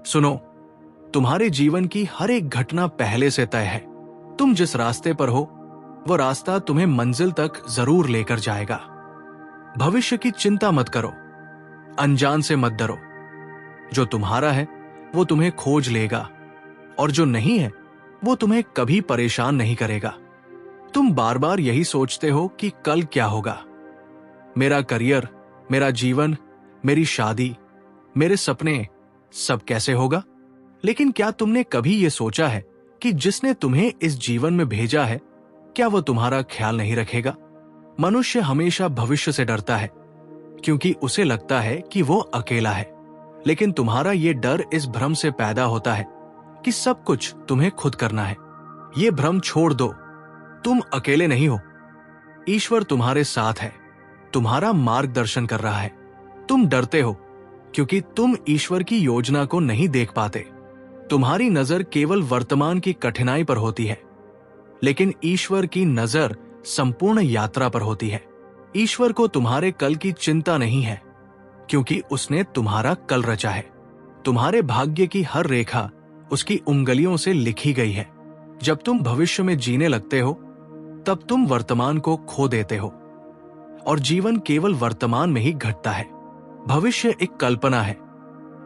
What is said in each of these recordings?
सुनो, तुम्हारे जीवन की हर एक घटना पहले से तय है। तुम जिस रास्ते पर हो वो रास्ता तुम्हें मंजिल तक जरूर लेकर जाएगा। भविष्य की चिंता मत करो, अनजान से मत डरो। जो तुम्हारा है वो तुम्हें खोज लेगा और जो नहीं है वो तुम्हें कभी परेशान नहीं करेगा। तुम बार बार यही सोचते हो कि कल क्या होगा, मेरा करियर, मेरा जीवन, मेरी शादी, मेरे सपने, सब कैसे होगा। लेकिन क्या तुमने कभी यह सोचा है कि जिसने तुम्हें इस जीवन में भेजा है, क्या वो तुम्हारा ख्याल नहीं रखेगा। मनुष्य हमेशा भविष्य से डरता है क्योंकि उसे लगता है कि वो अकेला है। लेकिन तुम्हारा ये डर इस भ्रम से पैदा होता है कि सब कुछ तुम्हें खुद करना है। ये भ्रम छोड़ दो, तुम अकेले नहीं हो। ईश्वर तुम्हारे साथ है, तुम्हारा मार्गदर्शन कर रहा है। तुम डरते हो क्योंकि तुम ईश्वर की योजना को नहीं देख पाते। तुम्हारी नजर केवल वर्तमान की कठिनाई पर होती है, लेकिन ईश्वर की नजर संपूर्ण यात्रा पर होती है। ईश्वर को तुम्हारे कल की चिंता नहीं है क्योंकि उसने तुम्हारा कल रचा है। तुम्हारे भाग्य की हर रेखा उसकी उंगलियों से लिखी गई है। जब तुम भविष्य में जीने लगते हो तब तुम वर्तमान को खो देते हो और जीवन केवल वर्तमान में ही घटता है। भविष्य एक कल्पना है,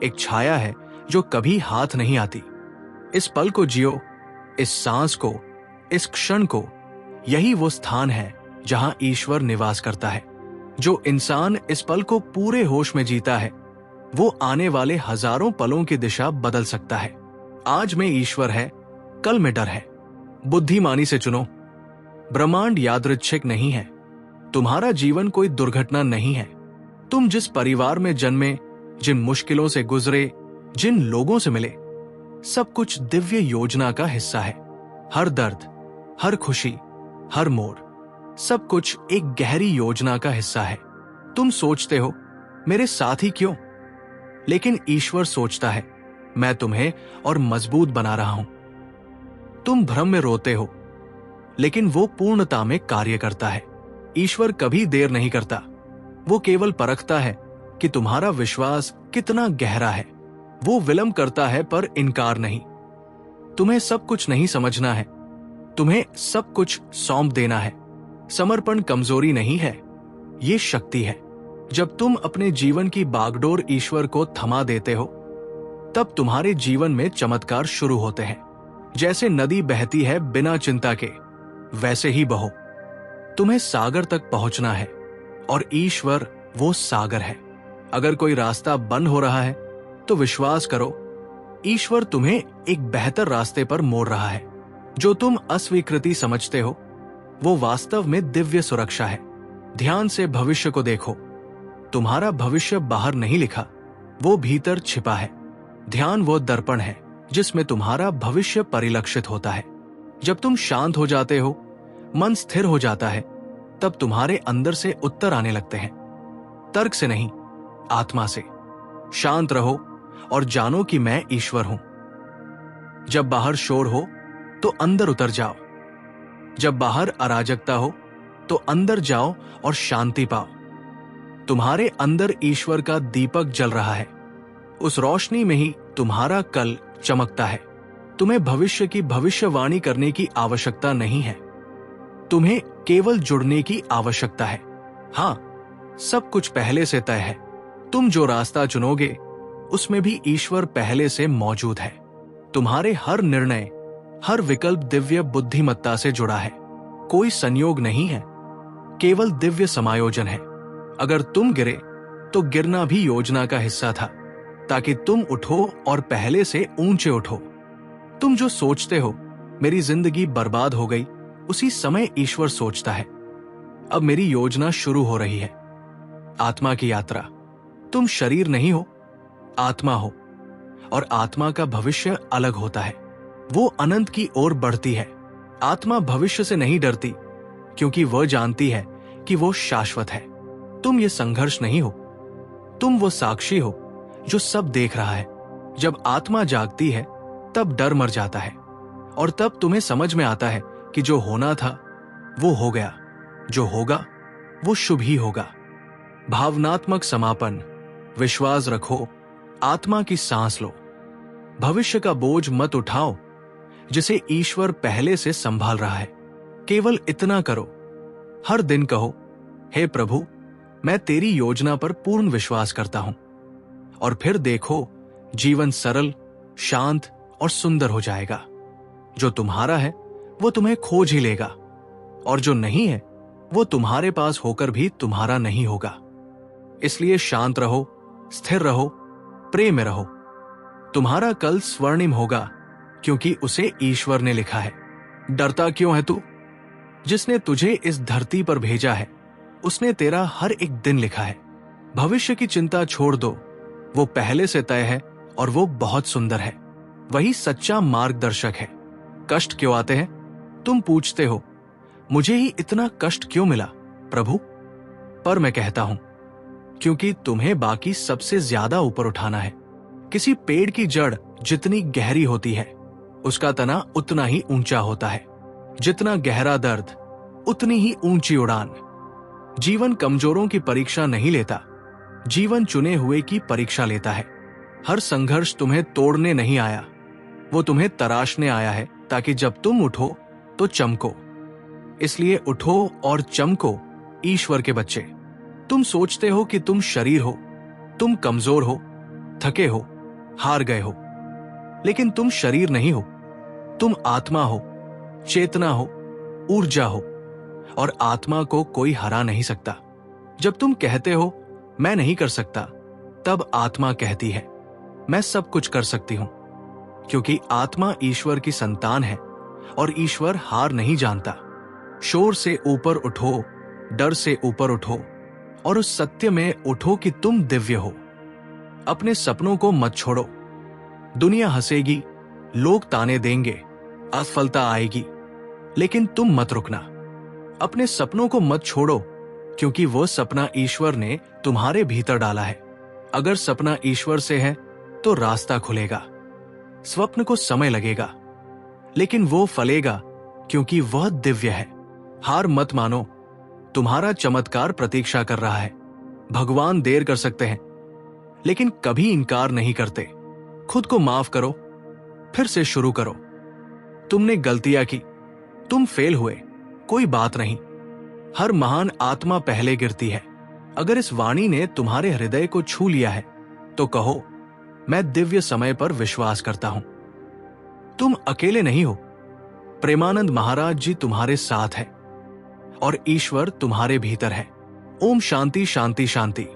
एक छाया है जो कभी हाथ नहीं आती। इस पल को जियो, इस सांस को, इस क्षण को। यही वो स्थान है जहां ईश्वर निवास करता है। जो इंसान इस पल को पूरे होश में जीता है वो आने वाले हजारों पलों की दिशा बदल सकता है। आज में ईश्वर है, कल में डर है। बुद्धिमानी से चुनो। ब्रह्मांड यादृच्छिक नहीं है। तुम्हारा जीवन कोई दुर्घटना नहीं है। तुम जिस परिवार में जन्मे, जिन मुश्किलों से गुजरे, जिन लोगों से मिले, सब कुछ दिव्य योजना का हिस्सा है। हर दर्द, हर खुशी, हर मोड़, सब कुछ एक गहरी योजना का हिस्सा है। तुम सोचते हो मेरे साथ ही क्यों, लेकिन ईश्वर सोचता है मैं तुम्हें और मजबूत बना रहा हूं। तुम भ्रम में रोते हो, लेकिन वो पूर्णता में कार्य करता है। ईश्वर कभी देर नहीं करता, वो केवल परखता है कि तुम्हारा विश्वास कितना गहरा है। वो विलंब करता है पर इनकार नहीं। तुम्हें सब कुछ नहीं समझना है, तुम्हें सब कुछ सौंप देना है। समर्पण कमजोरी नहीं है, ये शक्ति है। जब तुम अपने जीवन की बागडोर ईश्वर को थमा देते हो तब तुम्हारे जीवन में चमत्कार शुरू होते हैं। जैसे नदी बहती है बिना चिंता के, वैसे ही बहो। तुम्हें सागर तक पहुंचना है और ईश्वर वो सागर है। अगर कोई रास्ता बंद हो रहा है तो विश्वास करो, ईश्वर तुम्हें एक बेहतर रास्ते पर मोड़ रहा है। जो तुम अस्वीकृति समझते हो वो वास्तव में दिव्य सुरक्षा है। ध्यान से भविष्य को देखो। तुम्हारा भविष्य बाहर नहीं लिखा, वो भीतर छिपा है। ध्यान वो दर्पण है जिसमें तुम्हारा भविष्य परिलक्षित होता है। जब तुम शांत हो जाते हो, मन स्थिर हो जाता है, तब तुम्हारे अंदर से उत्तर आने लगते हैं। तर्क से नहीं, आत्मा से। शांत रहो और जानो कि मैं ईश्वर हूं। जब बाहर शोर हो तो अंदर उतर जाओ। जब बाहर अराजकता हो तो अंदर जाओ और शांति पाओ। तुम्हारे अंदर ईश्वर का दीपक जल रहा है। उस रोशनी में ही तुम्हारा कल चमकता है। तुम्हें भविष्य की भविष्यवाणी करने की आवश्यकता नहीं है, तुम्हें केवल जुड़ने की आवश्यकता है। हां, सब कुछ पहले से तय है। तुम जो रास्ता चुनोगे उसमें भी ईश्वर पहले से मौजूद है। तुम्हारे हर निर्णय, हर विकल्प दिव्य बुद्धिमत्ता से जुड़ा है। कोई संयोग नहीं है, केवल दिव्य समायोजन है। अगर तुम गिरे तो गिरना भी योजना का हिस्सा था, ताकि तुम उठो और पहले से ऊंचे उठो। तुम जो सोचते हो मेरी जिंदगी बर्बाद हो गई, उसी समय ईश्वर सोचता है अब मेरी योजना शुरू हो रही है। आत्मा की यात्रा। तुम शरीर नहीं हो, आत्मा हो, और आत्मा का भविष्य अलग होता है। वो अनंत की ओर बढ़ती है। आत्मा भविष्य से नहीं डरती क्योंकि वह जानती है कि वो शाश्वत है। तुम ये संघर्ष नहीं हो, तुम वो साक्षी हो जो सब देख रहा है। जब आत्मा जागती है तब डर मर जाता है और तब तुम्हें समझ में आता है कि जो होना था वो हो गया, जो होगा वो शुभ ही होगा। भावनात्मक समापन। विश्वास रखो, आत्मा की सांस लो। भविष्य का बोझ मत उठाओ जिसे ईश्वर पहले से संभाल रहा है। केवल इतना करो, हर दिन कहो, हे प्रभु, मैं तेरी योजना पर पूर्ण विश्वास करता हूं। और फिर देखो, जीवन सरल, शांत और सुंदर हो जाएगा। जो तुम्हारा है वो तुम्हें खोज ही लेगा, और जो नहीं है वो तुम्हारे पास होकर भी तुम्हारा नहीं होगा। इसलिए शांत रहो, स्थिर रहो, प्रेम में रहो। तुम्हारा कल स्वर्णिम होगा, क्योंकि उसे ईश्वर ने लिखा है। डरता क्यों है तू? जिसने तुझे इस धरती पर भेजा है उसने तेरा हर एक दिन लिखा है। भविष्य की चिंता छोड़ दो, वो पहले से तय है और वो बहुत सुंदर है। वही सच्चा मार्गदर्शक है। कष्ट क्यों आते हैं? तुम पूछते हो, मुझे ही इतना कष्ट क्यों मिला प्रभु? पर मैं कहता हूं, क्योंकि तुम्हें बाकी सबसे ज्यादा ऊपर उठाना है। किसी पेड़ की जड़ जितनी गहरी होती है उसका तना उतना ही ऊंचा होता है। जितना गहरा दर्द उतनी ही ऊंची उड़ान। जीवन कमजोरों की परीक्षा नहीं लेता, जीवन चुने हुए की परीक्षा लेता है। हर संघर्ष तुम्हें तोड़ने नहीं आया, वो तुम्हें तराशने आया है, ताकि जब तुम उठो तो चमको। इसलिए उठो और चमको, ईश्वर के बच्चे। तुम सोचते हो कि तुम शरीर हो, तुम कमजोर हो, थके हो, हार गए हो, लेकिन तुम शरीर नहीं हो। तुम आत्मा हो, चेतना हो, ऊर्जा हो, और आत्मा को कोई हरा नहीं सकता। जब तुम कहते हो मैं नहीं कर सकता, तब आत्मा कहती है मैं सब कुछ कर सकती हूं, क्योंकि आत्मा ईश्वर की संतान है और ईश्वर हार नहीं जानता। शोर से ऊपर उठो, डर से ऊपर उठो, और उस सत्य में उठो कि तुम दिव्य हो। अपने सपनों को मत छोड़ो। दुनिया हंसेगी, लोग ताने देंगे, असफलता आएगी, लेकिन तुम मत रुकना। अपने सपनों को मत छोड़ो, क्योंकि वो सपना ईश्वर ने तुम्हारे भीतर डाला है। अगर सपना ईश्वर से है तो रास्ता खुलेगा। स्वप्न को समय लगेगा, लेकिन वो फलेगा, क्योंकि वह दिव्य है। हार मत मानो, तुम्हारा चमत्कार प्रतीक्षा कर रहा है। भगवान देर कर सकते हैं, लेकिन कभी इनकार नहीं करते। खुद को माफ करो, फिर से शुरू करो। तुमने गलतियां की, तुम फेल हुए, कोई बात नहीं। हर महान आत्मा पहले गिरती है। अगर इस वाणी ने तुम्हारे हृदय को छू लिया है तो कहो, मैं दिव्य समय पर विश्वास करता हूं। तुम अकेले नहीं हो। प्रेमानंद महाराज जी तुम्हारे साथ है और ईश्वर तुम्हारे भीतर है। ओम शांति शांति शांति।